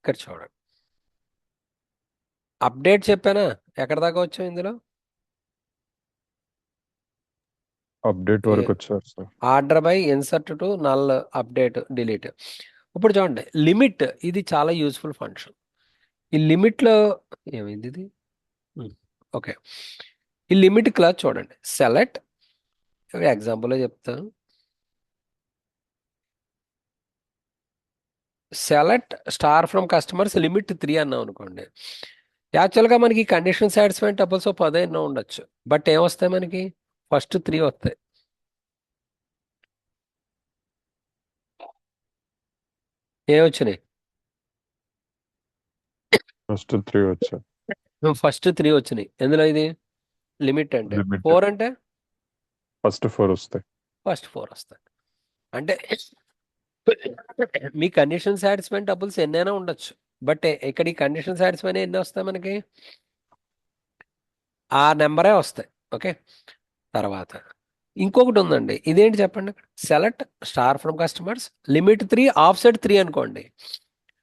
ఇక్కడ చూడండి. అప్డేట్ చెప్పానా? ఎక్కడ దాకా వచ్చాం ఇందులో? అప్డేట్ వరకు వచ్చారు sir. Order by insert to null update delete. ఇప్పుడు చూడండి లిమిట్, ఇది చాలా యూస్ఫుల్ ఫంక్షన్. ఈ లిమిట్లో ఏమైంది ఇది? ఓకే, ఈ లిమిట్ క్లాస్ చూడండి. సెలెక్ట్, ఎగ్జాంపుల్ చెప్తాను. Select star from customers limit 3 అన్నాం అనుకోండి. యాక్చువల్గా మనకి కండిషన్ సాటిస్ఫైడ్ టపుల్స్ 10 ఎన్నో ఉండొచ్చు, బట్ ఏమొస్తాయి మనకి? ఫస్ట్ 3 వస్తాయి. ఏమొచ్చినాయి? ఫస్ట్ 3 వచ్చారు. ఫస్ట్ 3 వచ్చినాయి. ఎందులో ఇది లిమిట్ అంటే? లిమిట్ 4 అంటే ఫస్ట్ 4 వస్తాయి. ఫస్ట్ 4 వస్తాయి. అంటే మీ కండిషన్ సాటిస్ఫైడ్ డబుల్స్ ఎన్నైనా ఉండొచ్చు, బట్ ఇక్కడ ఈ కండిషన్ సాటిస్ఫైడ్ ఎన్ని వస్తాయి మనకి? ఆ నెంబరే వస్తాయి. ఓకే, తర్వాత ఇంకొకటి ఉందండి. ఇదేంటి చెప్పండి. Select star from customers limit 3 offset 3 అనుకోండి.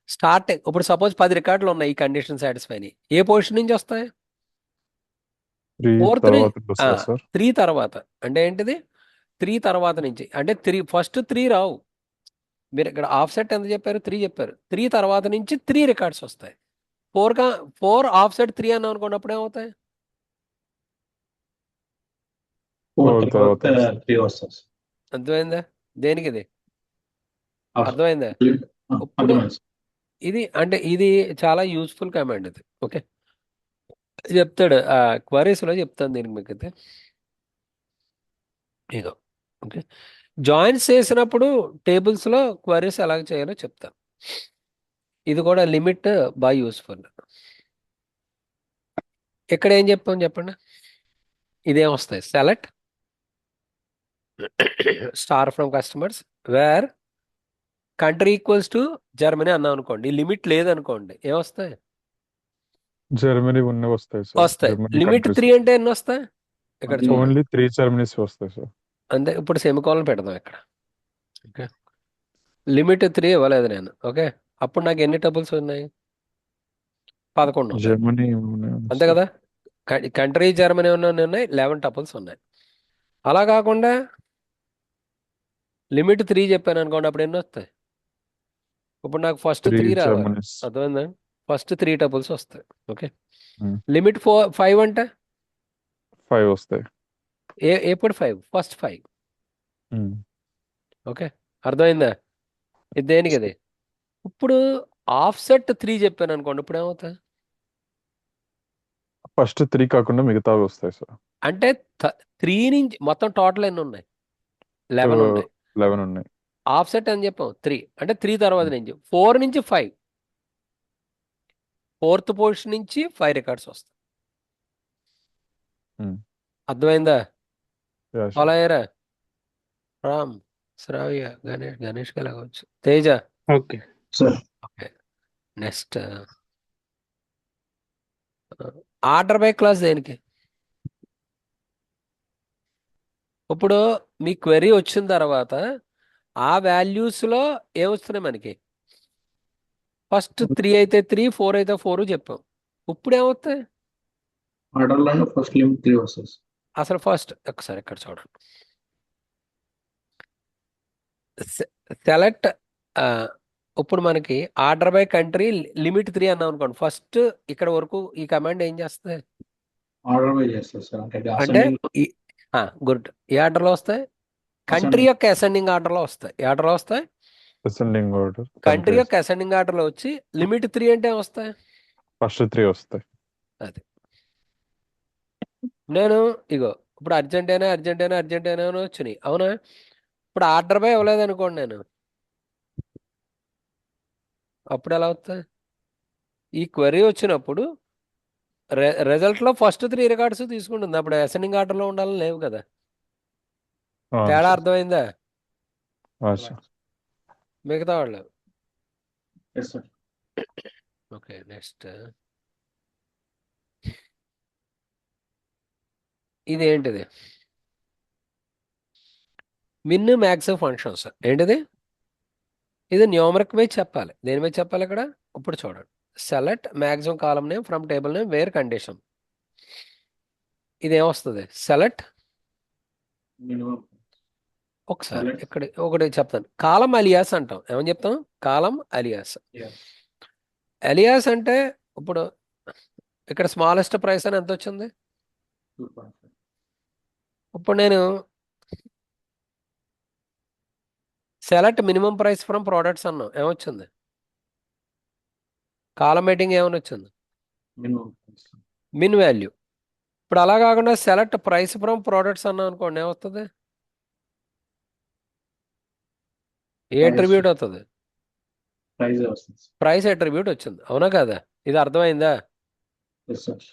స్టార్ట్ ఇప్పుడు సపోజ్ 10 రికార్డులు ఉన్నాయి ఈ కండిషన్ సాటిస్ఫైడ్. ఏ పొజిషన్ నుంచి వస్తాయి? 3 ఫోర్త్ నుంచి. తర్వాత వస్తాయి సార్. 3 తర్వాత అంటే ఏంటిది? 3 తర్వాత నుంచి అంటే ఫస్ట్ 3 రావు. మీరు ఇక్కడ ఆఫ్సెట్ ఎంత చెప్పారు? 3 చెప్పారు. 3 తర్వాత నుంచి 3 రికార్డ్స్ వస్తాయి. 4 ఆఫ్సెట్ 3 అన్నాం అనుకున్నప్పుడు ఏమవుతాయి? 4 తర్వాత వస్తాయి. 3 వస్తుంది. అర్థమైందా? దేనికి ఇది ఆఫ్- అర్థమైందా? ఇప్పుడు అర్థమైంది సార్. ఇది అంటే ఇది చాలా యూస్ఫుల్ కమాండ్ ఇది. ఓకే, చెప్తాడు క్వరీస్ లో చెప్తాను దీనికి మీకు అయితే. ఇదో ఓకే, జాయిన్స్ చేసినప్పుడు టేబుల్స్ లో క్వరీస్ ఎలా చేయాలో చెప్తాను. ఇది కూడా లిమిట్ బాగా యూస్ఫుల్. ఇక్కడ ఏం చెప్పాం చెప్పండి. ఇదేం వస్తాయి? Select star from customers where country equals to Germany అన్నాం అనుకోండి. లిమిట్ లేదనుకోండి ఏమొస్తాయి? జర్మనీ ఉన్నవి వస్తాయి సార్. వస్తాయి. జర్మనీ లిమిట్ కంట్రీస్ 3 అంటే ఎన్ని వస్తాయి? ఇక్కడ చూడండి. ఓన్లీ 3 జర్మనీస్ వస్తాయి సార్. అంతే. ఇప్పుడు సెమికోలన్ పెడదాం ఇక్కడ. ఓకే, లిమిట్ 3 ఇవ్వలేదు నేను. ఓకే, అప్పుడు నాకు ఎన్ని టబుల్స్ ఉన్నాయి? 11 ఉన్నాయి. జర్మనీ ఉన్నాయి అంతే సార్. కదా. కంట్రీ జర్మనీ ఉన్నాయి, 11 టపుల్స్ ఉన్నాయి. అలా కాకుండా లిమిట్ 3 చెప్పాను అనుకోండి, అప్పుడు ఎన్ని వస్తాయి? ఇప్పుడు నాకు ఫస్ట్ 3 3 రావాలి. జర్మనీస్. అర్థమైందా? ఫస్ట్ 3 టపుల్స్ వస్తాయి. ఓకే, లిమిట్ 5 అంటే 5 వస్తాయి. ఎప్పుడు 5? ఫస్ట్ 5. ఉమ్. ఓకే, అర్థమైందా? ఇది దేనికి ఇది? ఇప్పుడు ఆఫ్సెట్ 3 చెప్పాను అనుకోండి, ఇప్పుడు ఏమవుతాయి? ఫస్ట్ 3 కాకుండా మిగతావి వస్తాయి సార్. అంటే 3 నుంచి మొత్తం టోటల్ ఎన్ని ఉన్నాయి? 11 ఉన్నాయి. 11 ఉన్నాయి. ఆఫ్సెట్ అని చెప్పాం 3 అంటే 3 తర్వాత నుంచి 4 నుంచి 5, ఫోర్త్ పొజిషన్ నుంచి 5 రికార్డ్స్ వస్తాయి. ఉమ్. అర్థమైందా? Yeah sir. ఫాలో అయ్యారా? రామ్, శ్రావ్య, గణేష్ కలగవచ్చు, Teja. Okay sir. Okay, next order by class దేనికి? ఇప్పుడు మీ క్వెరీ వచ్చిన తర్వాత ఆ వాల్యూస్లో ఏమొస్తున్నాయి మనకి? ఫస్ట్ 3 అయితే 3, 4 అయితే 4 చెప్పాం. ఇప్పుడు ఏమవుతాయి? ఆర్డర్ లో ఫస్ట్ లిమిట్ 3 వస్తుంది. అసలు ఫస్ట్ ఒకసారి ఇక్కడ చూడండి. సెలెక్ట్ ఇప్పుడు మనకి ఆర్డర్ బై కంట్రీ లిమిట్ 3 అన్నాం అనుకోండి. ఫస్ట్ ఇక్కడ వరకు ఈ కమాండ్ ఏం చేస్తుంది? ఆర్డర్ బై చేస్తారు సార్. అంటే అంటే ascending గుడ్. ఏ ఆర్డర్లో వస్తాయి? కంట్రీ యొక్క అసెండింగ్ ఆర్డర్లో వస్తాయి. ఏ ఆర్డర్లో వస్తాయి? Ascending order country countries. యొక్క అసెండింగ్ ఆర్డర్లో వచ్చి లిమిట్ 3 అంటే వస్తాయి. ఫస్ట్ 3 వస్తాయి. అది నేను ఇగో ఇప్పుడు అర్జెంటీనా అని వచ్చినాయి, అవునా? ఇప్పుడు ఆర్డర్ బై ఇవ్వలేదు అనుకోండి నేను, అప్పుడు ఎలా అవుతుంది? ఈ క్వరీ వచ్చినప్పుడు రిజల్ట్లో ఫస్ట్ 3 రికార్డ్స్ తీసుకుంటుంది. అప్పుడు అసెండింగ్ ఆర్డర్లో ఉండాలని లేవు కదా. ఆ తేడా సార్. అర్థమైందా? ఆ సార్. మిగతా వాళ్ళు. Yes sir. ఓకే, నెక్స్ట్ ఇది ఏంటిది? మ్యాక్స్ ఫంక్షన్స్ ఏంటిది? ఇది న్యూమరిక్ మీద చెప్పాలి. దేని మీద చెప్పాలి ఇక్కడ? ఇప్పుడు చూడండి, select maximum column name from table name where condition. ఇదేమొస్తుంది? సెలెక్ట్ మినిమం ఒకసారి సెలెక్ట్ ఇక్కడ ఒకటి చెప్తాను, కాలం అలియాస్ అంటాం. ఏమని చెప్తాం? కాలం అలియాస్. అలియాస్ అంటే ఇప్పుడు ఇక్కడ స్మాలెస్ట్ ప్రైస్ అని ఎంత వచ్చింది? 2.5. ఇప్పుడు నేను select minimum price from products అన్నాం, ఏమొచ్చింది? కాలం హెడ్డింగ్ ఏమని వచ్చింది? మినిమం మిన్ వాల్యూ. ఇప్పుడు అలా కాకుండా సెలెక్ట్ ప్రైస్ ఫ్రమ్ ప్రోడక్ట్స్ అన్నాం అనుకోండి, ఏమవుతుంది? ఏ అట్రిబ్యూట్ అవుతుంది? ప్రైస్ వస్తుంది. ప్రైస్ అట్రిబ్యూట్ వచ్చింది, అవునా కదా? ఇది అర్థమైందా? Yes sir.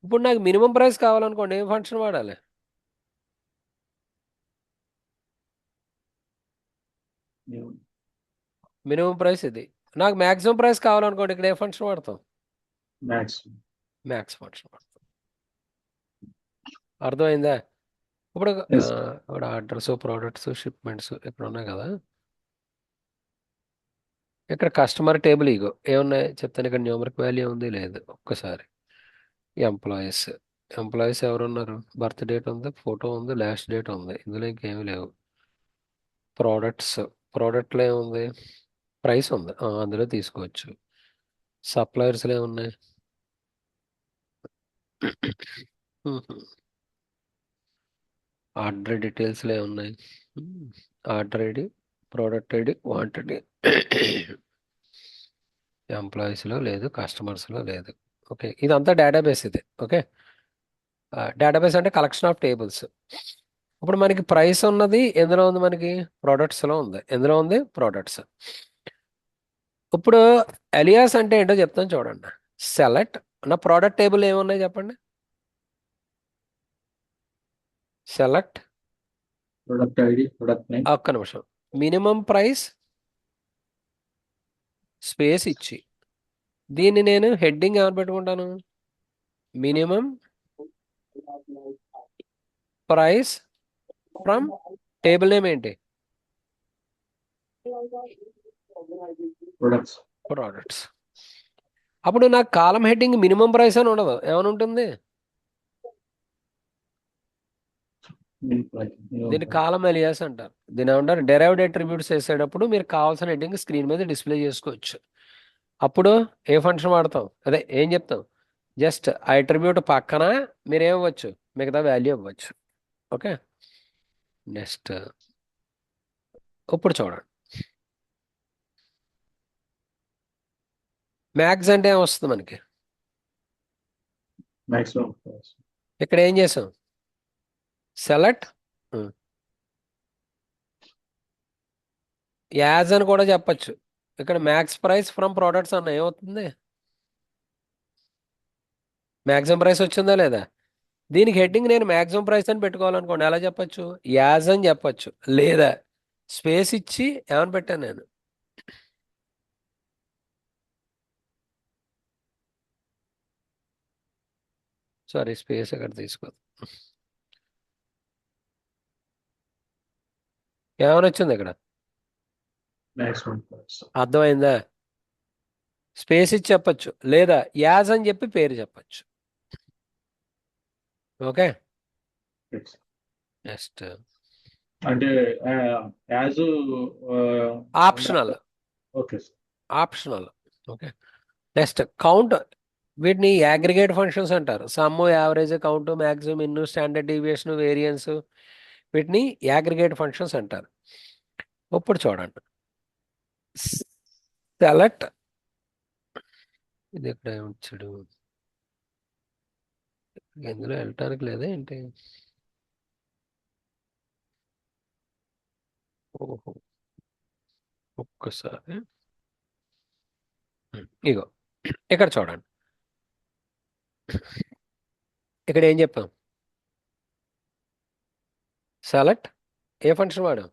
ఇప్పుడు నాకు మినిమం ప్రైస్ కావాలనుకోండి, ఏం ఫంక్షన్ వాడాలి? మినిమం ప్రైస్ ఇది. నాకు మ్యాక్సిమం ప్రైస్ కావాలనుకోండి, ఇక్కడ ఏ ఫంక్షన్ వాడతాం? మ్యాక్స్ మ్యాక్స్ ఫంక్షన్ వాడతాం. అర్థమైందా? ఇప్పుడు Yes. ఇక్కడ అడ్రస్, ప్రోడక్ట్స్, షిప్మెంట్స్ ఇక్కడ ఉన్నాయి కదా. ఇక్కడ కస్టమర్ టేబుల్ ఇగో ఏమున్నాయి చెప్తాను. ఇక్కడ న్యూమరిక్ వాల్యూ ఉంది లేదు? ఒక్కసారి ఎంప్లాయీస్, ఎంప్లాయీస్ ఎవరున్నారు? బర్త్ డేట్ ఉంది, ఫోటో ఉంది, లాస్ట్ డేట్ ఉంది. ఇందులో ఇంకేమీ లేవు. ప్రోడక్ట్స్, ప్రోడక్ట్లో ఏముంది? ప్రైస్ ఉంది, అందులో తీసుకోవచ్చు. సప్లయర్స్లో ఏమున్నాయి? ఆర్డర్ డీటెయిల్స్లో ఏమున్నాయి? Order ID, product ID, quantity. ఎంప్లాయీస్లో లేదు, కస్టమర్స్లో లేదు. ఓకే, ఇదంతా డేటాబేస్ ఇది. ఓకే, డేటాబేస్ అంటే కలెక్షన్ ఆఫ్ టేబుల్స్. ఇప్పుడు మనకి ప్రైస్ ఉన్నది ఎందులో ఉంది? మనకి ప్రోడక్ట్స్లో ఉంది. ఎందులో ఉంది? ప్రోడక్ట్స్. ఇప్పుడు అలియాస్ అంటే ఏంటో చెప్తాను చూడండి. సెలెక్ట్ నా ప్రోడక్ట్ టేబుల్ ఏమున్నాయి చెప్పండి. Select product ID, product name. ఒక్క నిమిషం. మినిమం ప్రైస్ స్పేస్ ఇచ్చి దీన్ని నేను హెడ్డింగ్ ఏమని పెట్టుకుంటాను? Minimum price from table name ఏంటి? ప్రొడక్ట్స్. ప్రోడక్ట్స్. అప్పుడు నాకు కాలం హెడ్డింగ్ మినిమం ప్రైస్ అని ఉండదు, ఏమని ఉంటుంది? దీన్ని కాలం ఎలియాస్ అంటారు. దీని ఏమంటారు? డెరైవ్డ్ అట్రిబ్యూట్స్ వేసేటప్పుడు మీరు కావాల్సిన హెడ్డింగ్ స్క్రీన్ మీద డిస్ప్లే చేసుకోవచ్చు. అప్పుడు ఏ ఫంక్షన్ వాడతాం? అదే ఏం చెప్తాం? జస్ట్ ఆ అట్రిబ్యూట్ పక్కన మీరు ఏమవ్వచ్చు? మిగతా వాల్యూ ఇవ్వచ్చు. ఓకే, నెక్స్ట్ ఇప్పుడు చూడండి. మ్యాక్స్ అంటే ఏమొస్తుంది మనకి? మాక్సిమం. ఇక్కడ ఏం చేసాం? సెలెక్ట్ యాజ్ అని కూడా చెప్పచ్చు. ఇక్కడ మ్యాక్స్ ప్రైస్ ఫ్రమ్ ప్రోడక్ట్స్ అన్న ఏమవుతుంది? మ్యాక్సిమం ప్రైస్ వచ్చిందా లేదా? దీనికి హెడ్డింగ్ నేను మ్యాక్సిమం ప్రైస్ అని పెట్టుకోవాలనుకోండి, ఎలా చెప్పచ్చు? యాజ్ అని చెప్పచ్చు, లేదా స్పేస్ ఇచ్చి ఏమని పెట్టాను నేను? సారీ, స్పేస్ అక్కడ తీసుకో. ఏమని వచ్చింది ఇక్కడ? మాక్సిమం. అర్థమైందా? స్పేస్ ఇచ్చి చెప్పచ్చు, లేదా యాజ్ అని చెప్పి పేరు చెప్పచ్చు. ఓకే, నెక్స్ట్ అంటే as optional. Okay sir. Optional. Okay, next count. వీటిని అగ్రిగేట్ ఫంక్షన్స్ అంటారు. Some, average, count, maximum, in, standard deviation, variance. వీటిని అగ్రిగేట్ ఫంక్షన్స్ అంటారు. ఇప్పుడు చూడండి, సెలెక్ట్ ఇది ఎక్కడ ఉంచాడు? ఇందులో వెళ్ళటానికి లేదా ఏంటి? ఓహో, ఒక్కసారి ఇగో ఇక్కడ చూడండి. ఇక్కడ ఏం చెప్పాం? సెలెక్ట్ ఏ ఫంక్షన్ వాడాం?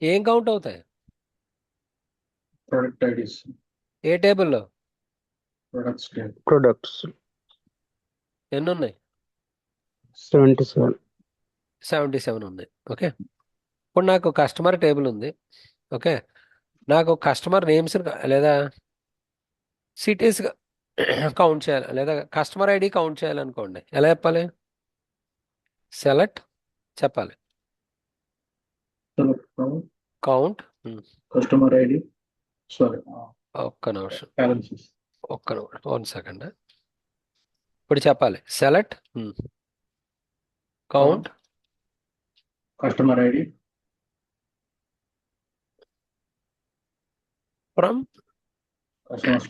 ఏం కౌంట్ అవుతాయి? Product IDs. ఏ టేబుల్లో? ప్రొడక్ట్స్ ప్రొడక్ట్స్ ఎన్ని ఉన్నాయి? 77. 77 ఉన్నాయి. ఓకే, ఇప్పుడు నాకు కస్టమర్ టేబుల్ ఉంది. ఓకే, నాకు కస్టమర్ నేమ్స్ లేదా సిటీస్ కౌంట్ చేయాలి లేదా కస్టమర్ ఐడి కౌంట్ చేయాలనుకోండి ఎలా చెప్పాలి? సెలెక్ట్ చెప్పాలి. select from count customer ID. Sorry, ఒక్క నిమిషం balances. ఒక్క నిమిషం 1 సెకండ్. ఇప్పుడు చెప్పాలి select count Customer ID. From Customer.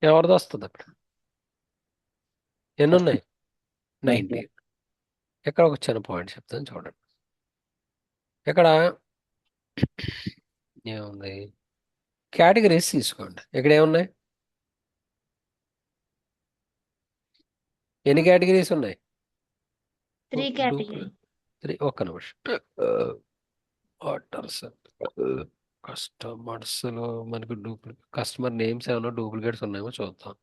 ఎవరిది వస్తుంది అక్కడ? ఎన్ని ఉన్నాయి? 90. ఇక్కడ ఒక చిన్న పాయింట్ చెప్తాను చూడండి. ఇక్కడ ఏముంది? కేటగిరీస్ తీసుకోండి. ఇక్కడ ఏమున్నాయి? ఎన్ని కేటగిరీస్ ఉన్నాయి? 3 category. 3. ఒక్క నిమిషం. ఆర్డర్స్ కస్టమర్స్ లో మనకు కస్టమర్ నేమ్స్ ఏమైనా డూప్లికేట్స్ ఉన్నాయేమో చూద్దాం.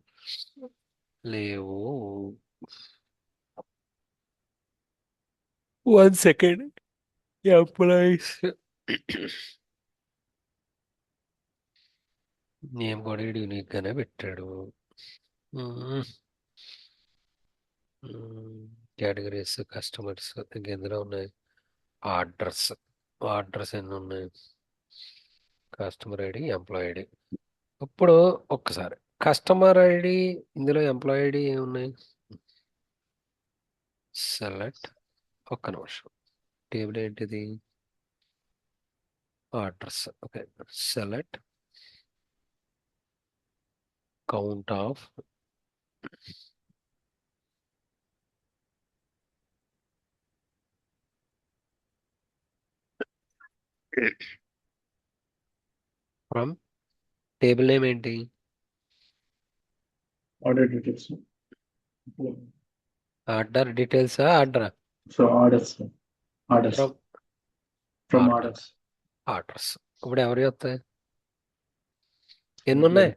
లేవు. 1 సెకండ్. ఎంప్లాయీస్ నేమ్ కూడా యూనిక్ గానే పెట్టాడు. కేటగిరీస్ కస్టమర్స్ ఇంకెందులో ఉన్నాయి? ఆర్డర్స్ ఎన్ని ఉన్నాయి? Customer ID employee ID. ఇప్పుడు ఒక్కసారి కస్టమర్ ఐడి ఇందులో ఎంప్లాయ్ ఐడి ఏమున్నాయి? సెలెక్ట్ ఒక్క నిమిషం. టేబుల్ ఏంటిది? Orders. Okay, select count of from table name ఏంటి? Order details. ఆర్డర్ డీటెయిల్సా ఆర్డరా? So orders. Orders. From From order. orders. Orders. ఇప్పుడు ఎవరి వస్తాయి? ఎన్ని ఉన్నాయి?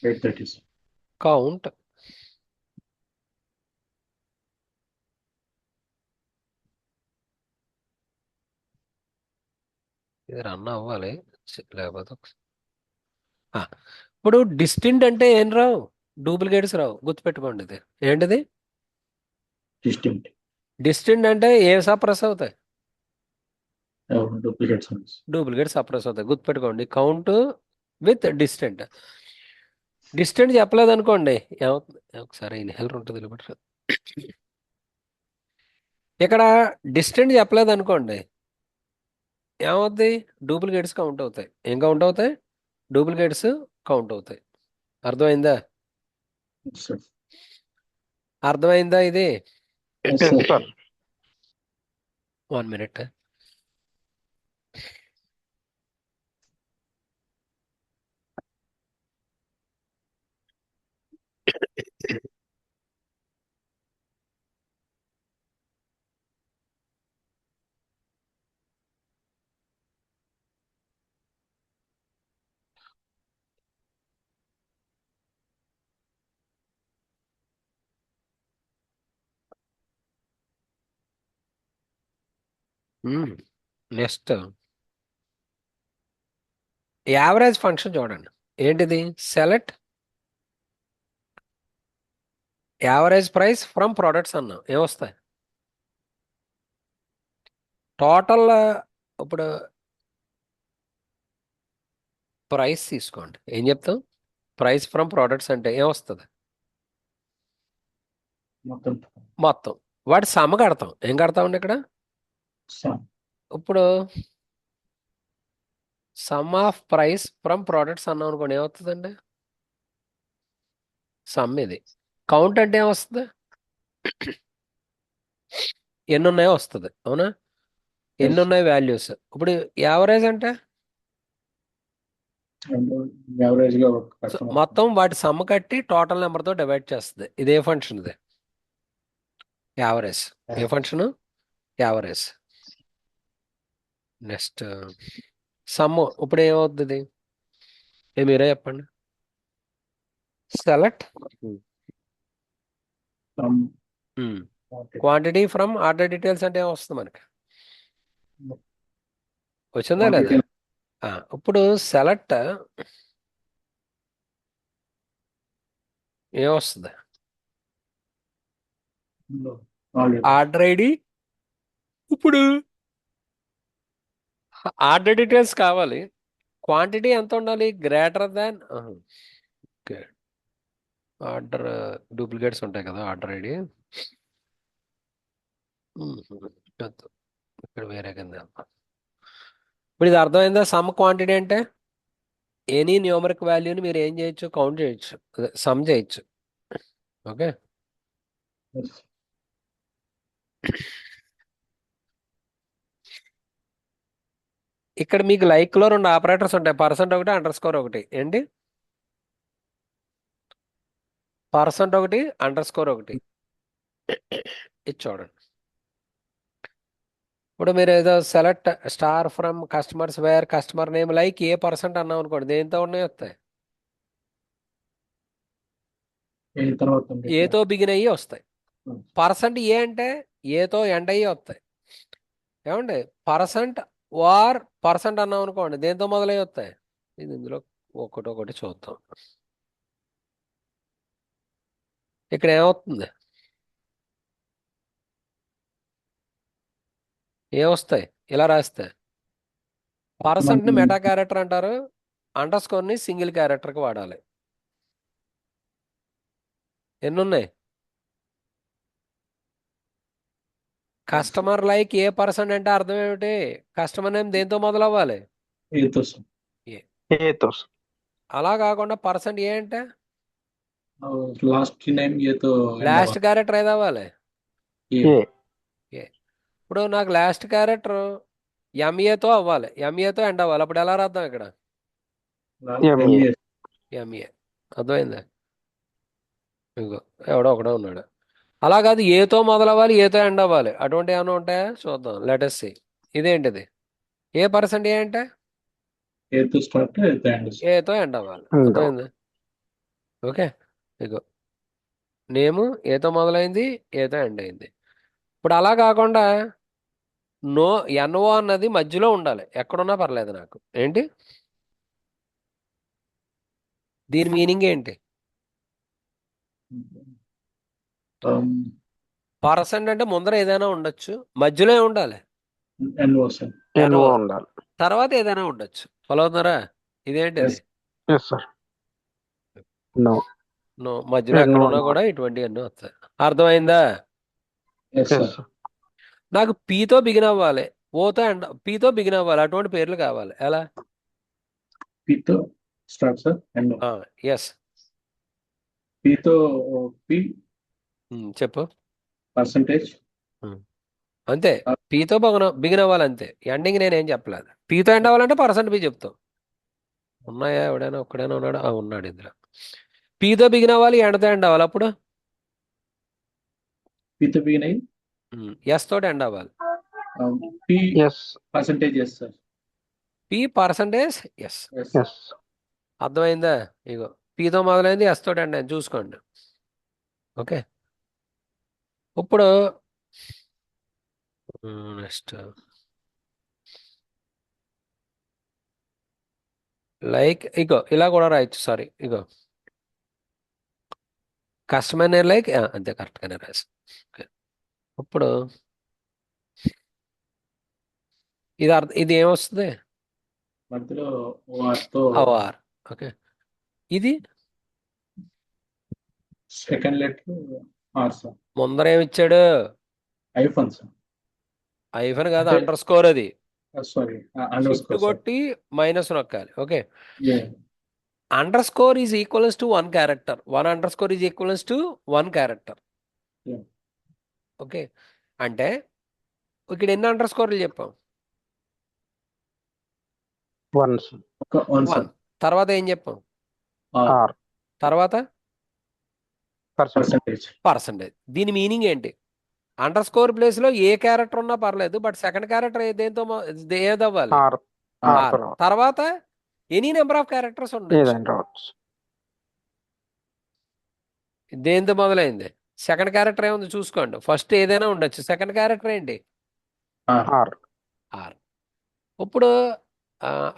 830. కౌంట్ ఇది రన్ అవ్వాలి లేకపోతే ఇప్పుడు డిస్టింట్ అంటే ఏం రావు? డూప్లికేట్స్ రావు. గుర్తుపెట్టుకోండి. ఇది ఏంటిది? Distinct. డిస్టింట్ అంటే ఏ సప్రెస్ అవుతాయి? Duplicate ones. డూప్లికేట్ సప్రెస్ అవుతాయి. గుర్తుపెట్టుకోండి. Count with distant. డిస్టెంట్ చెప్పలేదు అనుకోండి ఏమవుతుంది? ఒకసారి ఇన్హేలర్ ఉంటుంది లేకపోతే ఇక్కడ డిస్టెంట్ చెప్పలేదు అనుకోండి ఏమవుద్ది? డూప్లికేట్స్ కౌంట్ అవుతాయి. ఏం కౌంట్ అవుతాయి? డూప్లికేట్స్ కౌంట్ అవుతాయి. అర్థమైందా? Yes, sir. అర్థమైందా ఇది? Yes, sir. 1 minute. Next average function చూడండి. ఏంటిది? Select average price from products అన్నాం. ఏమొస్తాయి? టోటల్. ఇప్పుడు ప్రైస్ తీసుకోండి. ఏం చెప్తాం? ప్రైస్ ఫ్రమ్ ప్రొడక్ట్స్ అంటే ఏమొస్తుంది? మొత్తం. వాటి సమ కడతాం. ఏం కడతామండి ఇక్కడ? Sum. ఇప్పుడు some of price from products అన్నాం అనుకోండి ఏమవుతుందండి? సమ్ ఇది. కౌంట్ అంటే ఏమొస్తుంది? ఎన్ని ఉన్నాయో వస్తుంది. అవునా? ఎన్ని Yes. ఉన్నాయి వాల్యూస్. ఇప్పుడు యావరేజ్ అంటే And average గా ఒక సో customer. మొత్తం వాటి సమ్మ కట్టి టోటల్ నెంబర్తో డివైడ్ చేస్తుంది. ఇదే ఫంక్షన్ ఇది యావరేజ్. ఏ ఫంక్షన్? యావరేజ్. Next some. ఇప్పుడు ఏమవుతుంది? మీరే చెప్పండి. Select Sum. Quantity from order details అంటే ఏమొస్తుంది మనకి? వచ్చిందా లేదా? ఇప్పుడు సెలెక్ట్ ఏమొస్తుంది? Already order ID. ఇప్పుడు ఆర్డర్ డీటెయిల్స్ కావాలి. క్వాంటిటీ ఎంత ఉండాలి? Greater than. Okay, order duplicates ఉంటాయి కదా ఆర్డర్ ఐడి. ఇక్కడ వేరే కింద. ఇప్పుడు ఇది అర్థమైందా? సమ్ క్వాంటిటీ అంటే ఎనీ న్యూమరిక్ వాల్యూని మీరు ఏం చేయొచ్చు? కౌంట్ చేయొచ్చు, సమ్ చేయొచ్చు. ఓకే, ఇక్కడ మీకు లైక్లో రెండు ఆపరేటర్స్ ఉంటాయి, పర్సెంట్ ఒకటి, అండర్ స్కోర్ ఒకటి. ఏంటి? పర్సెంట్ ఒకటి, అండర్ స్కోర్ ఒకటి. ఇది చూడండి. ఇప్పుడు మీరు ఏదో select star from customers wear customer name like a percent అన్నాం అనుకోండి, దేంతో ఉన్నాయి వస్తాయి? ఏ తర్వాత ఉంది? ఏతో బిగిన్ అయ్యి వస్తాయి. Hmm. పర్సెంట్ ఏ అంటే ఏతో ఎండ్ అయ్యి వస్తాయి. ఏమండి? పర్సెంట్ వార్ పర్సెంట్ అన్నాం అనుకోండి, దేంతో మొదలై వస్తాయి? ఇది ఇందులో ఒకటి చూద్దాం. ఇక్కడ ఏమవుతుంది? ఏమొస్తాయి ఇలా రాస్తే? పర్సెంట్ని మెటా క్యారెక్టర్ అంటారు, అండర్ స్కోర్ని సింగిల్ క్యారెక్టర్కి వాడాలి. ఎన్ని ఉన్నాయి? కస్టమర్ లైక్ ఏ పర్సెంట్ అంటే అర్థం ఏమిటి? కస్టమర్ నేమ్ దేంతో మొదలవ్వాలి? ఏతో ఏతో అలా కాకుండా పర్సెంట్ ఏ అంటే లాస్ట్ నేమ్ ఏతో లాస్ట్ క్యారెక్టర్ ఏది అవ్వాలి? ఏ ఇప్పుడు నాకు లాస్ట్ క్యారెక్టర్ ఎంఏతో అవ్వాలి, ఎంఏతో ఎండ్ అవ్వాలి. అప్పుడు ఎలా రాద్దాం ఇక్కడ? MA. ఎంఏ. అర్థమైందా? ఇంకో ఎవడో ఒకడే ఉన్నాడు. అలా కాదు, ఏతో మొదలవ్వాలి, ఏతో ఎండ్ అవ్వాలి. అటువంటి ఏమైనా ఉంటాయా? చూద్దాం. Let's C. ఇదేంటిది? ఏ పర్సెంట్ ఏ అంటే ఏతో స్టార్ట్ ఏతో ఎండ్. ఏతో ఎండ్ అవ్వాలి. End. అర్థమైందా? ఓకే, ఇగో నేము ఏతో మొదలైంది, ఏతో ఎండ్ అయింది. ఇప్పుడు అలా కాకుండా ఎన్ఓ అన్నది మధ్యలో ఉండాలి, ఎక్కడున్నా పర్లేదు నాకు. ఏంటి దీని మీనింగ్ ఏంటి? పర్సెంట్ అంటే ముందర ఏదైనా ఉండొచ్చు, మధ్యలో ఉండాలి, ఎన్ఓ సార్. NO ఉండాలి. తర్వాత ఏదైనా ఉండొచ్చు. ఫాలో అవుతున్నారా? ఇదేంటిది? Yes sir. నో. నో, మధ్యలో ఎక్కడ No, ఉన్నా no. కూడా ఇటువంటి అన్నీ వస్తాయి. అర్థమైందా? Yes yes sir. సార్. నాకు పీతో బిగిన్ అవ్వాలి, ఓతో ఎండ్, పీతో బిగిన్ అవ్వాలి. అటువంటి పేర్లు కావాలి. ఎలా? పితో స్టార్ట్ సార్. N O S. పితో పి చెప్పు. పర్సంటేజ్. అంతే, పీతో బిగిన్ అవ్వాలి అంతే. ఎండింగ్ నేనేం చెప్పలేదు. పీతో ఎండ్ అవ్వాలంటే పర్సెంట్ పీ చెప్తాం. ఉన్నాయా? ఎవడైనా ఒక్కడైనా ఉన్నాడు? ఉన్నాడు ఇందులో. పీతో బిగిన్ అవ్వాలి, ఎండ్తో ఎండ్ అవ్వాలి. అప్పుడు పితో బిగిన్ అయ్యి ఎస్ తోటి ఎండ్ అవ్వాలి. P s. Percentage yes sir. P percentage s. S. అర్థమైందా? ఇగో పీతో మొదలైంది, ఎస్ తోటి ఎండ్ అయింది. చూసుకోండి. ఓకే, ఇప్పుడు నెక్స్ట్ లైక్ ఇగో ఇలా కూడా రాయొచ్చు. సారీ, ఇగో కస్టమర్ నేమ్ లైక్ అంతే, కరెక్ట్గానే రాసి. ఓకే, ఇప్పుడు ఇది ఏమొస్తుంది? మధ్యలో వార్తో అవర్. ఓకే, ఇది సెకండ్ లెటర్ ఆర్ సార్. ముందర ఏమిచ్చాడు? Hyphen sir. ఐఫన్ కాదు, అంటే- అండర్ స్కోర్. అది sorry under shift score sir. కొట్టి మైనస్ నొక్కాలి. Okay, Yeah. Underscore is equals to 1 character. 1 underscore is equals to 1 character. Yeah. Okay, అంటే ఇక్కడ ఎన్ని అండర్ స్కోర్లు చెప్పాం? One sir. ఒక వన్ సార్. 1. తర్వాత ఏం చెప్పాం? ఆర్. తర్వాత పర్సెంట్. పర్సంటేజ్. పర్సంటేజ్. దీని మీనింగ్ ఏంటి? అండర్ స్కోర్ ప్లేస్ లో ఏ క్యారెక్టర్ ఉన్నా పర్లేదు, బట్ సెకండ్ క్యారెక్టర్ దేంతో ఏది అవ్వాలి? ఆర్. R. ఆర్. తర్వాత ఎనీ నెంబర్ ఆఫ్ క్యారెక్టర్స్ ఉండొచ్చు. ఏదైనా రావచ్చు. దేంతో మొదలైంది? సెకండ్ క్యారెక్టర్ ఏముంది చూసుకోండి. ఫస్ట్ ఏదైనా ఉండొచ్చు, సెకండ్ క్యారెక్టర్ ఏంటి? ఆర్. ఆర్. ఆర్. ఇప్పుడు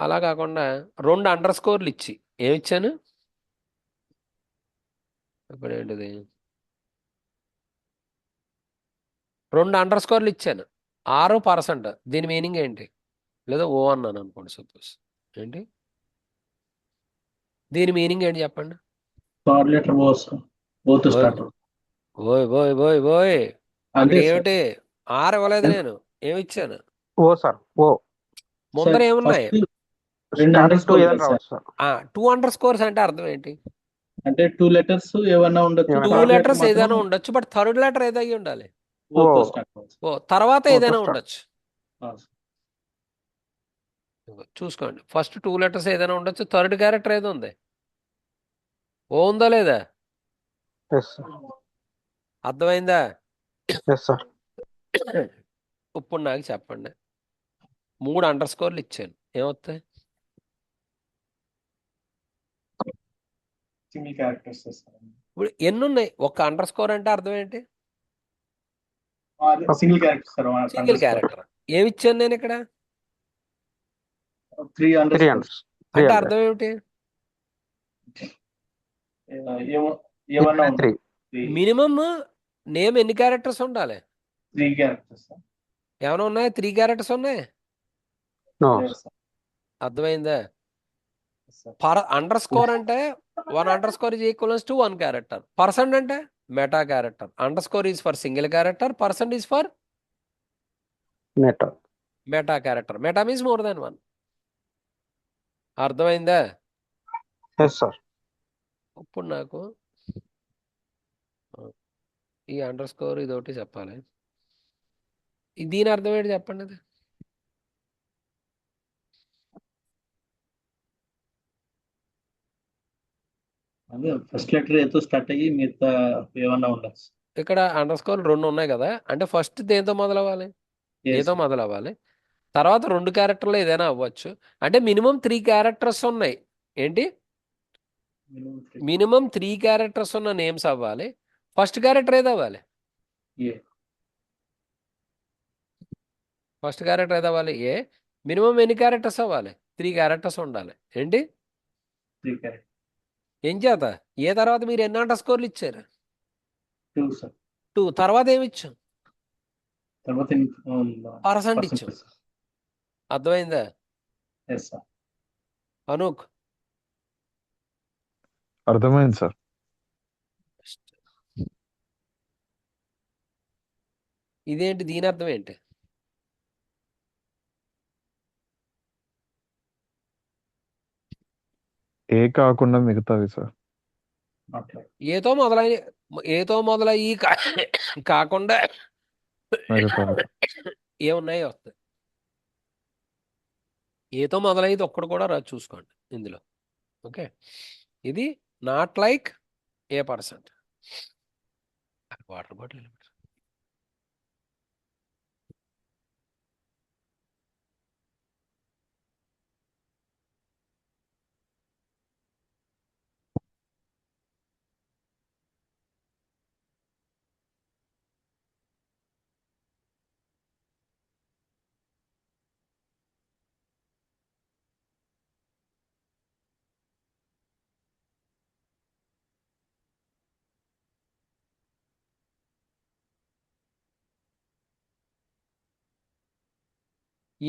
అలా కాకుండా 2 అండర్ స్కోర్లు ఇచ్చి ఏమిచ్చాను ఇప్పుడు ఏంటిది 2 అండర్ స్కోర్లు ఇచ్చాను 6%. దీని మీనింగ్ ఏంటి? లేదా ఓ అన్నాను అనుకోండి సపోజ్. ఏంటి దీని మీనింగ్ ఏంటి చెప్పండి? Third letter O sir. ఓతో ఓయ్ స్టార్ట్. ఓయ్ ఓయ్ ఓయ్ ఓయ్ అక్కడ అదే సార్. ఏమిటి 6 ఇవ్వలేదు నేను. ఏమిచ్చాను? ఓ సార్. ఓ ముందర ఏమున్నాయి? First 2 under starting two score ఏదైనా సార్. రావచ్చు సార్. 2 అండర్ స్కోర్స్ అంటే అర్థం ఏంటి? అంటే 2 లెటర్స్ ఏమన్నా ఉండొచ్చు. ఏమైనా 2 థర్డ్ లెటర్ లెటర్స్ మాత్రం ఏదైనా ఉండొచ్చు, బట్ థర్డ్ లెటర్ ఏదై ఉండాలి? ఓతో ఓ. స్టార్ట్ అవ్వాలి. ఓ తర్వాత ఓతో ఏదైనా స్టార్ట్. ఉండొచ్చు. ఆ, సార్. చూసుకోండి, ఫస్ట్ 2 లెటర్స్ ఏదైనా ఉండొచ్చు, థర్డ్ క్యారెక్టర్ ఏదో ఉంది. ఓ ఉందా లేదా? Yes sir. అర్థమైందా? Yes sir. ఇప్పుడు నాకు చెప్పండి, 3 అండర్ స్కోర్లు ఇచ్చాను, ఏమవుతాయి? Single characters sir. ఇప్పుడు ఎన్ని ఉన్నాయి? ఒక అండర్ స్కోర్ అంటే అర్థం ఏంటి? Single character sir. Single character. ఏమి ఇచ్చాను నేను ఇక్కడ? 3 అండర్ 3 స్కోర్. అండర్స్. అంటే అర్థం ఏమిటి? ఏమన్నా ఉంది. 3. మినిమం నేమ్ ఎన్ని క్యారెక్టర్స్ ఉండాలి? 3 క్యారెక్టర్స్ సార్. ఏమైనా ఉన్నాయి? 3 క్యారెక్టర్స్ ఉన్నాయి. నో. Yes, sir. అర్థమైందా? Yes, sir. అండర్ స్కోర్ అంటే 1 underscore is equals to 1 character. Percent అంటే meta character. Underscore is for single character, percent is for meta. Meta character. Meta means more than 1. అర్థమైందా? Yes sir. ఇప్పుడు నాకు ఈ under score ఇదొకటి చెప్పాలి. దీని అర్థం ఏంటి చెప్పండి? అది అదే ఫస్ట్ లెటర్ ఏతో స్టార్ట్ అయ్యి మిగతా ఏమన్నా ఉండొచ్చు. ఇక్కడ అండర్ స్కోర్ 2 ఉన్నాయి కదా, అంటే ఫస్ట్ దేంతో మొదలవ్వాలి? Yes, ఏదో sir. మొదలవ్వాలి. తర్వాత 2 క్యారెక్టర్లు ఏదైనా అవ్వచ్చు. అంటే మినిమం 3 క్యారెక్టర్స్ ఉన్నాయి. ఏంటి? Minimum 3. మినిమం 3 క్యారెక్టర్స్ ఉన్న నేమ్స్ అవ్వాలి. ఫస్ట్ క్యారెక్టర్ ఏది అవ్వాలి? Yeah. ఫస్ట్ క్యారెక్టర్ ఏది అవ్వాలి? ఏ. మినిమం ఎన్ని క్యారెక్టర్స్ అవ్వాలి? 3 క్యారెక్టర్స్ ఉండాలి. ఏంటి? 3 characters. ఏం చేత? ఏ తర్వాత మీరు ఎన్ని అండర్ స్కోర్లు ఇచ్చారు? 2 సార్. 2. తర్వాత ఏమి ఇచ్చాం? తర్వాత పర్సెంట్ ఇచ్చాం. అర్థమైందా? Yes sir. అనూక్ అర్థమైంది సార్. ఇదేంటి? దీని అర్థం ఏంటి? ఏ కాకుండా మిగతావి సార్. Not like. ఏతో మొదలయ్యి కాకుండా మిగతావి. ఏమున్నాయో వస్తాయి. ఏతో మొదలయ్యేది ఒక్కడు కూడా రాదు, చూసుకోండి ఇందులో. ఓకే, ఇది not like a percent. Water bottle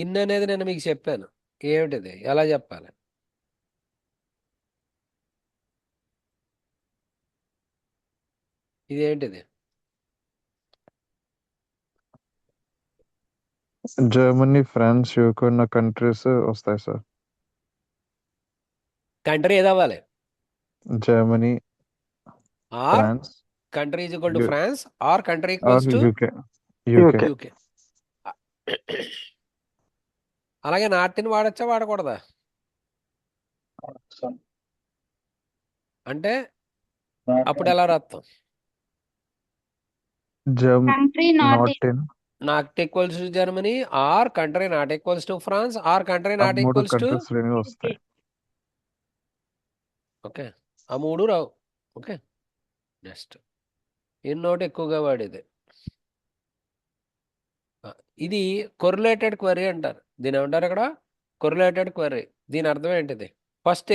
in అనేది నేను మీకు చెప్పాను. ఏమిటిది? ఎలా చెప్పాలి? ఇదేంటిది? జర్మనీ, ఫ్రాన్స్, యూకే ఉన్న కంట్రీస్ వస్తాయి సార్. కంట్రీ ఏది అవ్వాలి? Germany, or France country is equal to U- France, or country or equals to UK. UK. UK. అలాగే నాటిని వాడచ్చా వాడకూడదా? అంటే అప్పుడు ఎలా రాస్తాం? Country not not in. Not equals to Germany, or country not equals to France, or country ఆ not 3 equals to. Countries లోనే వస్తాయి. ఓకే, ఆ 3 రావు. ఓకే, నెక్స్ట్ ఇన్నోటి ఎక్కువగా వాడేది. ఇది కొరిలేటెడ్ క్వరీ అంటారు. దీని ఏమంటారు ఇక్కడ? Correlated query. దీని అర్థం ఏంటిది? ఫస్ట్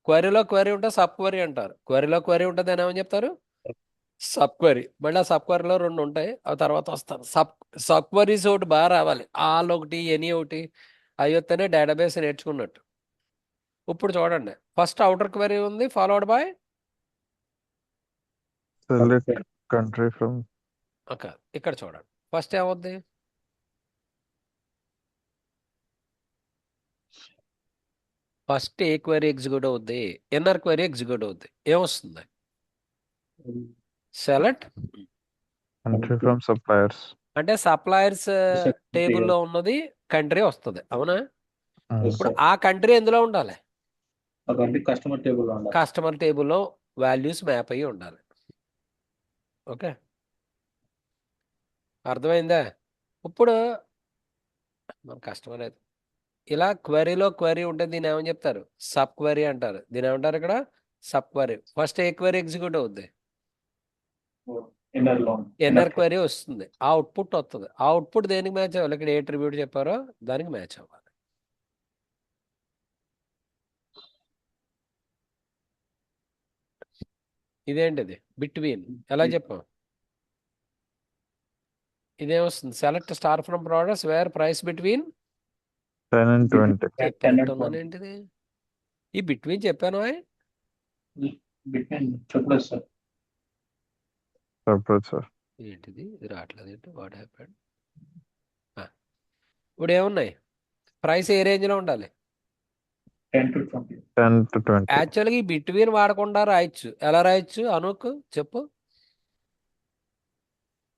క్వరీలో క్వరీ ఉంటే సబ్ క్వరీ అంటారు. క్వరీలో క్వరీ ఉంటే దాన్ని ఏమని చెప్తారు? Sub query. మళ్ళీ ఆ సబ్ క్వరీలో రెండు ఉంటాయి, ఆ తర్వాత వస్తాను. సబ్ క్వరీస్ ఒకటి బాగా రావాలి, ఆల్ ఒకటి ఎనీ ఒకటి అవి వస్తేనే డేటాబేస్ నేర్చుకున్నట్టు. ఇప్పుడు చూడండి, ఫస్ట్ అవుటర్ క్వరీ ఉంది, followed by select country from ఇక్కడ చూడండి ఫస్ట్ ఏమవుద్ది? ఫస్ట్ ఏ క్వరీ ఎగ్జిక్యూట్ అవుద్ది? ఇన్నర్ క్వరీ ఎగ్జిక్యూట్ అవుద్ది. ఏమొస్తుంది? Select country from suppliers. అంటే సప్లయర్స్ Second టేబుల్లో ఉన్నది కంట్రీ వస్తుంది, అవునా? Mm. ఇప్పుడు ఆ కంట్రీ ఎందులో ఉండాలి? అటువంటి కస్టమర్ టేబుల్ ఉండాలి. కస్టమర్ టేబుల్లో వాల్యూస్ మ్యాప్ అయ్యి ఉండాలి. ఓకే, అర్థమైందా? ఇప్పుడు మన కస్టమర్ అయితే ఇలా క్వరీలో క్వరీ ఉంటే దీన్ని ఏమని చెప్తారు? సబ్ క్వరీ అంటారు. దీని ఏమంటారు ఇక్కడ? Sub query. ఫస్ట్ ఏ క్వరీ ఎగ్జిక్యూట్ అవుద్ది? ఇన్నర్ లో ఎన్ఆర్ క్వరీ వస్తుంది, ఆ అవుట్పుట్ వస్తుంది. ఆ అవుట్పుట్ దేనికి మ్యాచ్ అవ్వాలి? ఇక్కడ ఏ ట్రిబ్యూట్ చెప్పారో దానికి మ్యాచ్ అవ్వాలి. ఇదేంటిది? బిట్వీన్. ఎలా చెప్పాం? ఇదేమొస్తుంది? Select star from products where price between 10 and 20. చెప్పినట్టున్నాను. ఏంటిది ఈ బిట్వీన్? చెప్పాను బిట్వీన్ చెప్పలేదు సార్. Separate, sir. ఏంటిది? ఇది రావట్లేదు ఏంటి? What happened? ఇప్పుడు ఏమున్నాయి? ప్రైస్ ఏ రేంజ్లో ఉండాలి? 10 to 20. 10 to 20. యాక్చువల్గా ఈ బిట్వీన్ వాడకుండా రాయొచ్చు. ఎలా రాయొచ్చు అనుకు చెప్పు?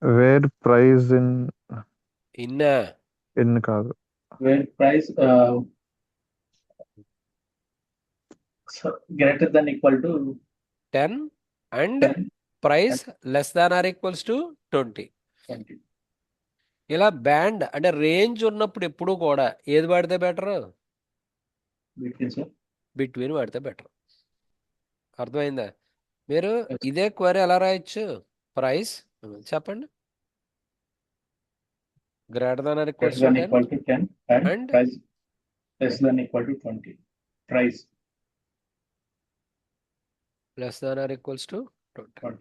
Where price ఇన్నా in కాదు. Where price greater than equal to 10 and 10, price less than or equals to 20. 20. ఇలా బ్యాండ్ అంటే రేంజ్ ఉన్నప్పుడు ఎప్పుడు కూడా ఏది వాడితే బెటర్? Between sir. బిట్వీన్ వాడితే బెటర్. అర్థమైందా? మీరు ఇదే క్వరీ ఎలా రాయొచ్చు? ప్రైస్ చెప్పండి. Greater than or Greater equals to than 10 equal to 10 and And? price less than equal to 20. Price less than or equals to 20. 20.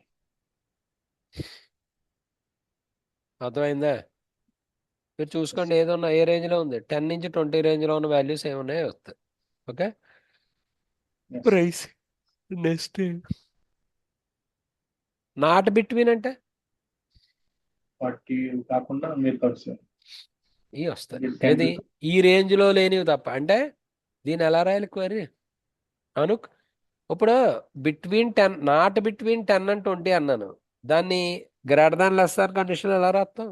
అర్థమైందా? మీరు చూసుకోండి, ఏదన్నా ఏ రేంజ్లో ఉంది? 10 నుంచి 20 రేంజ్లో ఉన్న వాల్యూస్ ఏమున్నాయో వస్తాయి. Okay, Yes. Price. Next not between అంటే 40 కాకుండా మీరు కలిసి ఇవి వస్తాయి. ఇది 10 ఏది? ఈ రేంజ్లో లేనివి తప్ప. అంటే దీన్ని ఎలా రాయాలి క్వరీ అనుక్? ఇప్పుడు బిట్వీన్ 10, నాట్ బిట్వీన్ 10 and 20 అన్నాను. దాన్ని greater than less than condition ఎలా రాస్తాం?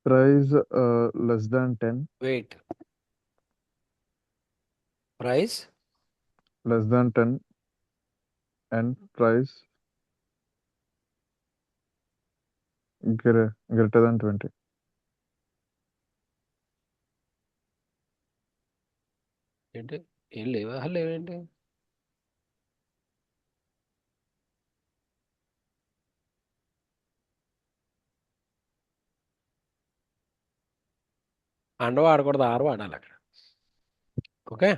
Price less than 10, wait. Price less than 10 and price greater than 20. ఏంటి? ఏం లేవా? లేవేంటి? అండ వాడకూడదు, ఆరు వాడాలి అక్కడ. ఓకే,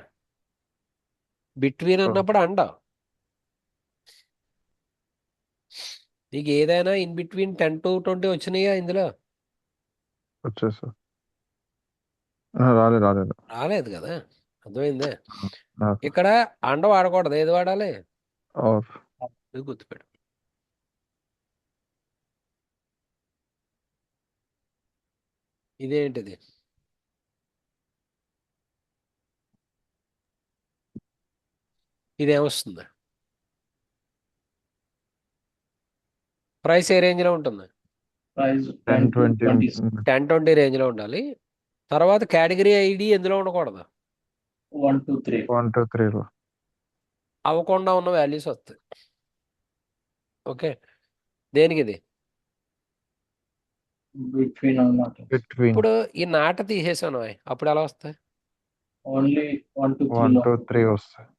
బిట్వీన్ అన్నప్పుడు అండ. నీకు ఏదైనా ఇన్ బిట్వీన్ 10 to 20 వచ్చినాయా ఇందులో? వచ్చేసా రాలేదు. రాలేదు కదా. అర్థమైందే? నాకు ఇక్కడ అండ వాడకూడదు, ఏది వాడాలి? or ఇది గుర్తుపెట్టు. ఇదేంటిది? ఇదేమొస్తుంది? ప్రైస్ ఏ రేంజ్లో ఉంటుంది? price 10 10 to 20 20. 10-20 రేంజ్లో ఉండాలి. తర్వాత కేటగిరీ ఐడి ఎందులో ఉండకూడదు? 1 to 3. 1 to 3 లో అవ్వకుండా ఉన్న వాల్యూస్ వస్తాయి. ఓకే, దేనికి ఇది? Between or not. between ఇప్పుడు ఈ నాట తీసేసాను, అప్పుడు ఎలా వస్తాయి? Only 1 to 3 1 లో to 3 వస్తాయి.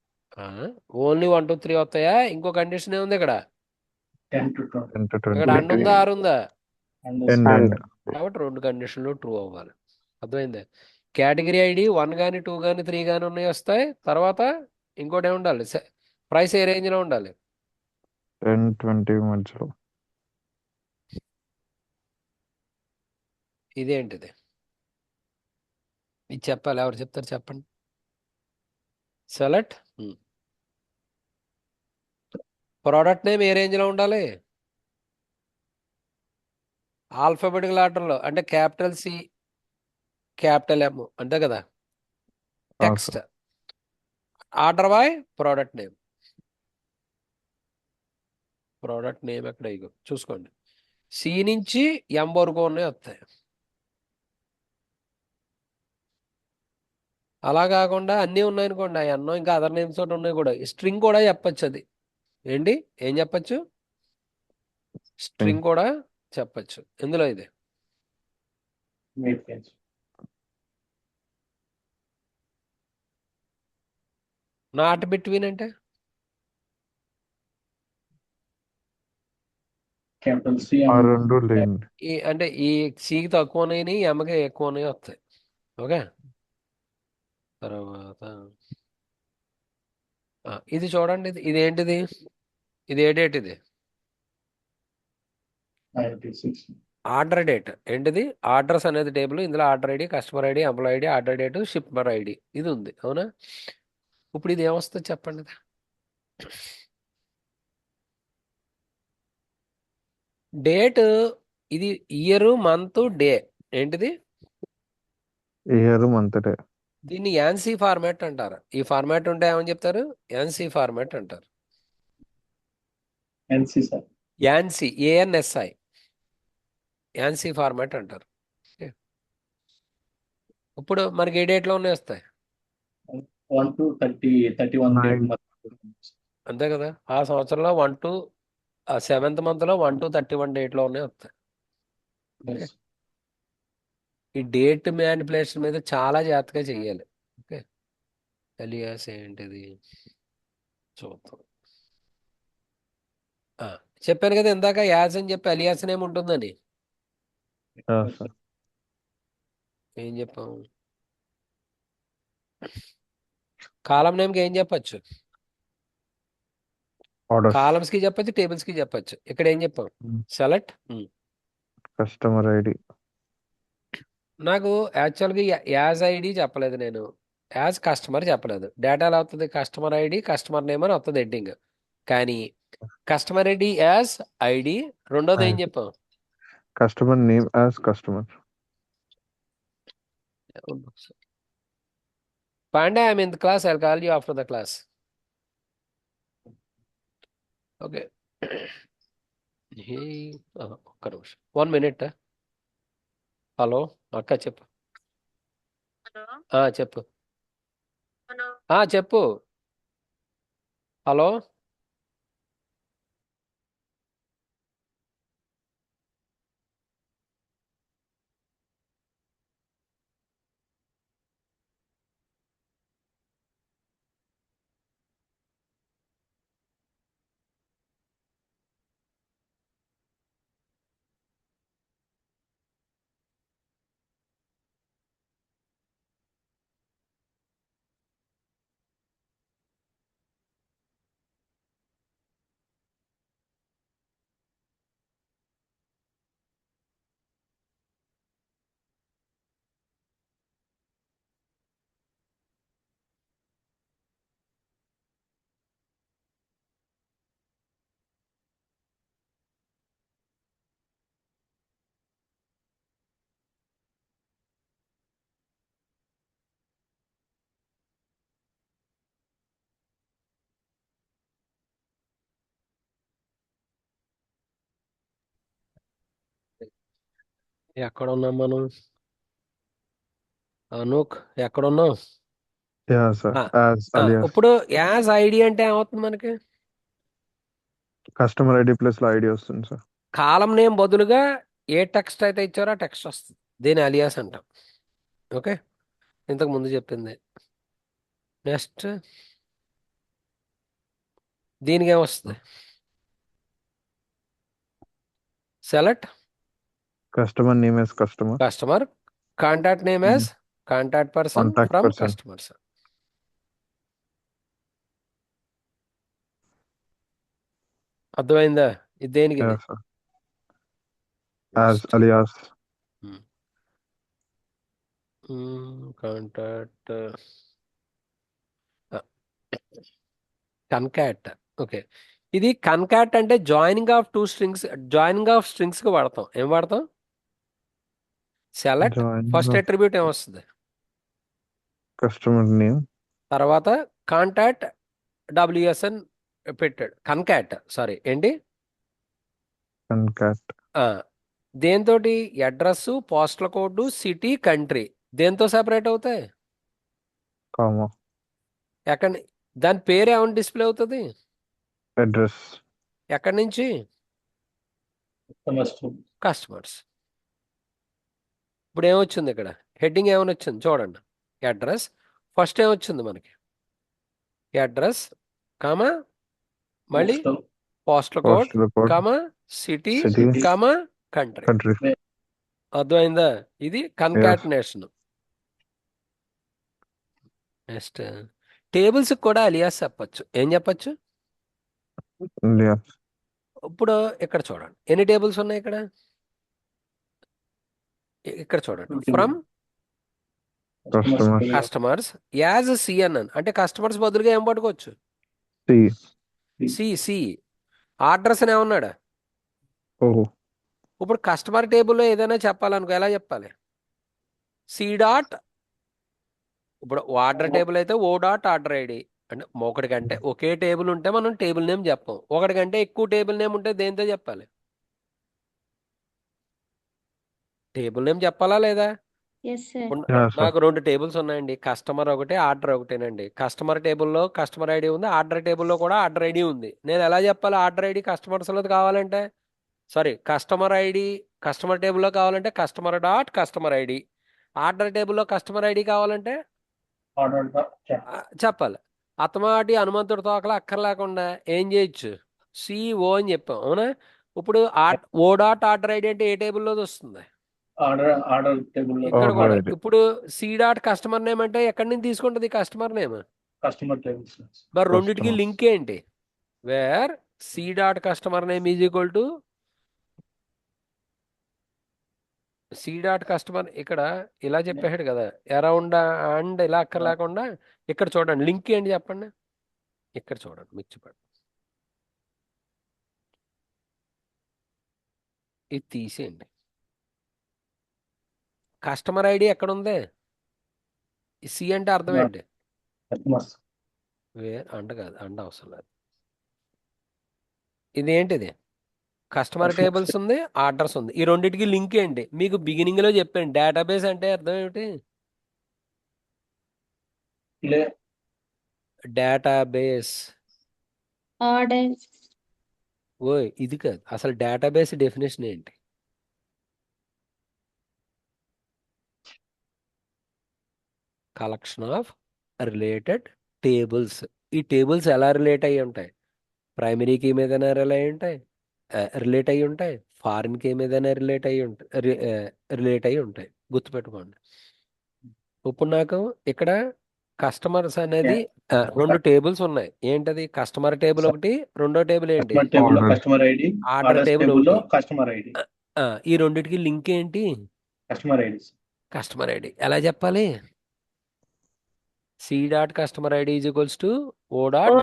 ఓన్లీ 1 to 3 వస్తాయా? ఇంకో కండిషన్ ఏముంది ఇక్కడ? 10 to 20. 10 to 20 ఇక్కడ అండ్ ఉందా, ఆరు ఉందా? And end. కాబట్టి రెండు కండిషన్లు ట్రూ అవ్వాలి. అర్థమైంది? కేటగిరీ ఐడి 1 కానీ 2 కానీ 3 కానీ ఉన్నాయి వస్తాయి. తర్వాత ఇంకోటి ఏమి ఉండాలి? ప్రైస్ ఏ రేంజ్లో ఉండాలి? 10-20 మధ్యలో. ఇదేంటిది? ఇది చెప్పాలి. ఎవరు చెప్తారు చెప్పండి. సెలెక్ట్ ప్రోడక్ట్ నేమ్ ఏ రేంజ్లో ఉండాలి? ఆల్ఫాబెటికల్ ఆర్డర్లో, అంటే క్యాపిటల్ సి క్యాపిటల్ ఎమ్ అంతే కదా. Text order by product name. Product name ఎక్కడ ఇగో చూసుకోండి. సి నుంచి ఎం వరకు ఉన్నాయి వస్తాయి. అలా కాకుండా అన్నీ ఉన్నాయనుకోండి, ఎన్నో ఇంకా అదర్ నేమ్స్ తోటి ఉన్నాయి కూడా. స్ట్రింగ్ కూడా చెప్పచ్చు. అది ఏంటి ఏం చెప్పచ్చు? స్ట్రింగ్ కూడా చెప్పచ్చు. ఎందులో ఇది Mid range. నాట్ బిట్వీన్ అంటే Capital C ఆ and రెండు లేని. అంటే ఈ సికి తక్కువ ఉన్నాయి, ఎంకి ఎక్కువ ఉన్నాయి వస్తాయి. ఓకే. తర్వాత ఇది చూడండి. ఇది ఏంటిది? ఇది ఏ డేట్? ఇది 96. Order date. ఏంటిది? ఆర్డర్స్ అనేది టేబుల్. ఇందులో order ID, customer ID, employee ID, order date, shipper ID ఇది ఉంది. అవునా? ఇప్పుడు ఇది ఏమొస్తుంది చెప్పండి. డేట్ ఇది ఇయర్, మంత్, డే. ఏంటిది? Year month day. దీన్ని యాన్సీ ఫార్మాట్ అంటారు. ఈ ఫార్మాట్ ఉంటే ఏమని చెప్తారు? యాన్సీ ఫార్మాట్ అంటారు. NC sir. ANSI, ANSI, ANSI format అంటారు. ఓకే. ఇప్పుడు మనకి ఏ డేట్లో ఉన్నాయి వస్తాయి? 1 to 30, 31 date. Nine. అంతే కదా. ఆ సంవత్సరంలో 1 to 7th మంత్లో 1 to 31 డేట్లో ఉన్నాయి వస్తాయి. Yes. ఈ డేట్ మ్యానిపులేషన్ మీద చాలా జాగ్రత్తగా చెయ్యాలి. ఓకే. ఎలియాస్ ఏంటిది చూద్దాం. చెప్పాను కదా ఇందాక, యాజ్ అని చెప్పి ఎలియాస్ నేమ్ ఉంటుందని. Yeah, sir. ఏం చెప్పాం? కాలం నేమ్కి ఏం చెప్పచ్చు? Orders. కాలమ్స్ కి చెప్పచ్చు, టేబుల్స్ కి చెప్పచ్చు. ఇక్కడ ఏం చెప్పాం? సెలెక్ట్. Customer ID. నాకు యాక్చువల్గా యాజ్ ఐడి చెప్పలేదు నేను, యాజ్ కస్టమర్ చెప్పలేదు. డేటా ఎలా అవుతుంది? కస్టమర్ ఐడి, కస్టమర్ నేమ్ అని వస్తుంది హెడ్డింగ్. కానీ కస్టమర్ ఐడి యాజ్ ఐడి. రెండోది ఏం చెప్పాం? Customer name as customer. Pandey, I'm in the class, I call you after the class. Okay. ఒక్క నిమిషం, 1 minute. హలో అక్క, చెప్పు. హలో చెప్పు. హలో చెప్పు. హలో. ఎక్కడ ఉన్నాం మనం? అనూక్ ఎక్కడ ఉన్నాం? Yeah sir. As alias. ఇప్పుడు యాజ్ ఐడి అంటే ఏమవుతుంది మనకి? కస్టమర్ ఐడి ప్లస్ లో ఐడి వస్తుంది సార్. కాలం నేమ్ బదులుగా ఏ టెక్స్ట్ అయితే ఇచ్చారో ఆ టెక్స్ట్ వస్తుంది. దీని అలియాస్ అంటాం. ఓకే. ఇంతకు ముందు చెప్పింది. నెక్స్ట్ దీనికి ఏమొస్తుంది? Select Customer name as customer. Customer, contact name Mm. As contact person Contact from person. Customers. అర్థమైందా? ఇది దేనికి ఇది? Yes, sir. As alias. Contact concat. Okay, ఇది కన్కాట్ అంటే joining of two strings. Joining of strings కి వాడతాం. ఏం వాడతాం? Select, Joining first of attribute ఏమొస్తుంది, customer name. తర్వాత కాంటాక్ట్ డబ్ల్యూఎస్ఎన్ పెట్టాడు. కన్కాట్, సారీ ఏంటి, Concat. దేంతో? Address, postal code, city, country దేంతో సెపరేట్ అవుతాయి? Comma. ఎక్కడ దాని పేరు ఏమైనా డిస్ప్లే అవుతుంది? Address. ఎక్కడి నుంచి? కస్టమర్స్. ఇప్పుడు ఏమొచ్చింది ఇక్కడ? హెడ్డింగ్ ఏమైనా వచ్చింది చూడండి. అడ్రస్ ఫస్ట్ ఏమొచ్చింది మనకి? అడ్రస్ కామా మళ్ళీ postal code Postal code. Comma city City. Comma country. Country. అర్థమైందా? ఇది కన్కాటినేషన్. నెక్స్ట్ టేబుల్స్ కూడా అలియాస్ చెప్పచ్చు. ఏం చెప్పచ్చు? Alias. ఇప్పుడు ఇక్కడ చూడండి, ఎన్ని టేబుల్స్ ఉన్నాయి ఇక్కడ? ఇక్కడ చూడండి, from Customer. Customers as CNN అంటే కస్టమర్స్ బదులుగా ఏం పట్టుకోవచ్చు? C. సి అడ్రస్ అని ఏమన్నాడు? O. ఇప్పుడు కస్టమర్ టేబుల్లో ఏదైనా చెప్పాలనుకో ఎలా చెప్పాలి? సి డాట్, ఇప్పుడు ఆర్డర్ టేబుల్ అయితే ఓ డాట్ ఆర్డర్ ఐడి. అంటే ఒకటి కంటే ఒకే టేబుల్ ఉంటే మనం టేబుల్ నేమ్ చెప్పాం. ఒకటి కంటే ఎక్కువ టేబుల్ నేమ్ ఉంటే దేంతో చెప్పాలి? టేబుల్ నేమ్ చెప్పాలా లేదా? Yes, sir. Yes, sir. నాకు 2 టేబుల్స్ ఉన్నాయండి, కస్టమర్ ఒకటి, ఆర్డర్ ఒకటేనండి. కస్టమర్ టేబుల్లో కస్టమర్ ఐడి ఉంది, ఆర్డర్ టేబుల్లో కూడా ఆర్డర్ ఐడి ఉంది. నేను ఎలా చెప్పాలి ఆర్డర్ ఐడి కస్టమర్స్లో కావాలంటే? సారీ, కస్టమర్ ఐడి కస్టమర్ టేబుల్లో కావాలంటే customer dot customer ID, order టేబుల్లో కస్టమర్ ఐడి కావాలంటే చెప్పాలి. అతమాటి హనుమంతుడి తోకలా అక్కర్లేకుండా ఏం చేయొచ్చు? సిఓ అని చెప్పాం, అవునా? ఇప్పుడు ఓ డాట్ ఆర్డర్ ఐడి అంటే ఏ టేబుల్లో వస్తుంది? ఆర్డర్ టేబుల్ ఇక్కడ Order కూడా. ID. ఇప్పుడు సి డాట్ కస్టమర్ నేమ్ అంటే ఎక్కడి నుంచి తీసుకుంటుంది కస్టమర్ నేమ్? Customer tables. మరి రెండింటికి Customer. లింక్ ఏంటి? Where c dot customer name is equal to c dot customer. ఇక్కడ ఇలా చెప్పాడు కదా, అరౌండ్ అండ్ ఇలా అక్కర్లేకుండా ఇక్కడ చూడండి లింక్ ఏంటి చెప్పండి. ఇక్కడ చూడండి, మిర్చిపడి ఇది తీసేయండి. కస్టమర్ ఐడి ఎక్కడ ఉంది? సి అంటే అర్థం ఏంటి? కస్టమర్స్. అండ కాదు, అండ అవసరం లేదు. ఇది ఏంటిది? కస్టమర్ టేబుల్స్ ఉంది, ఆర్డర్స్ ఉంది. ఈ రెండింటికి లింక్ ఏంటి? మీకు బిగినింగ్ లో చెప్పాను, డేటాబేస్ అంటే అర్థం ఏమిటి? డేటాబేస్. Order. ఓయ్ ఇది కాదు, అసలు డేటాబేస్ డెఫినేషన్ ఏంటి? Collection of related tables. ఈ టేబుల్స్ ఎలా రిలేట్ అయ్యి ఉంటాయి? ప్రైమరీ కీ మీదనే రిలేట్ అయ్యి ఉంటాయి, ఫారిన్ కీ మీదనే రిలేట్ అయ్యి ఉంటాయి. గుర్తుపెట్టుకోండి. ఇప్పుడు నాకు ఇక్కడ కస్టమర్స్ అనేది 2 టేబుల్స్ ఉన్నాయి. ఏంటది? కస్టమర్ టేబుల్ ఒకటి, రెండో టేబుల్ ఏంటి? Customer table Order. Customer ID, order order table table ఒకటి. కస్టమర్ ఐడి, ఈ రెండింటికి లింక్ ఏంటి? Customer IDs. Customer ID. ఎలా చెప్పాలి? C dot customer ID is equals to o dot.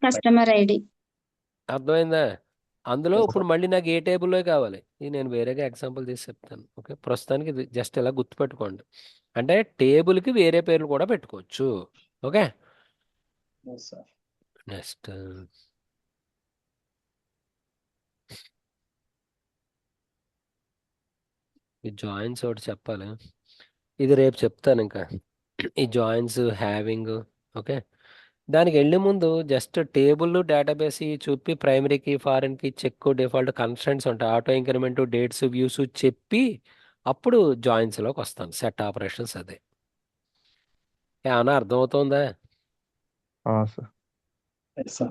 Customer ID. అర్థమైందా? అందులో Yes, ఇప్పుడు మళ్ళీ నాకు ఏ టేబుల్లో కావాలి? ఇది నేను వేరేగా ఎగ్జాంపుల్ తీసి చెప్తాను. ఓకే, ప్రస్తుతానికి ఇది జస్ట్ ఇలా గుర్తుపెట్టుకోండి. అంటే టేబుల్కి వేరే పేర్లు కూడా పెట్టుకోవచ్చు. Okay, Yes, sir. నెక్స్ట్ ఈ జాయిన్స్ ఒకటి చెప్పాలి. ఇది రేపు చెప్తాను ఇంకా. ఈ జాయిన్స్ హ్యావింగ్. ఓకే, దానికి వెళ్ళే ముందు జస్ట్ టేబుల్ డేటాబేస్ చూపి ప్రైమరీకి ఫారెన్కి చెక్ డిఫాల్ట్ కన్స్టెంట్స్ ఉంటాయి, ఆటో ఇంక్రిమెంట్ డేట్స్ వ్యూస్ చెప్పి అప్పుడు జాయిన్స్లోకి వస్తాను. సెట్ ఆపరేషన్స్ అదే. ఏమన్నా అర్థమవుతుందా? Sir. Yes, sir.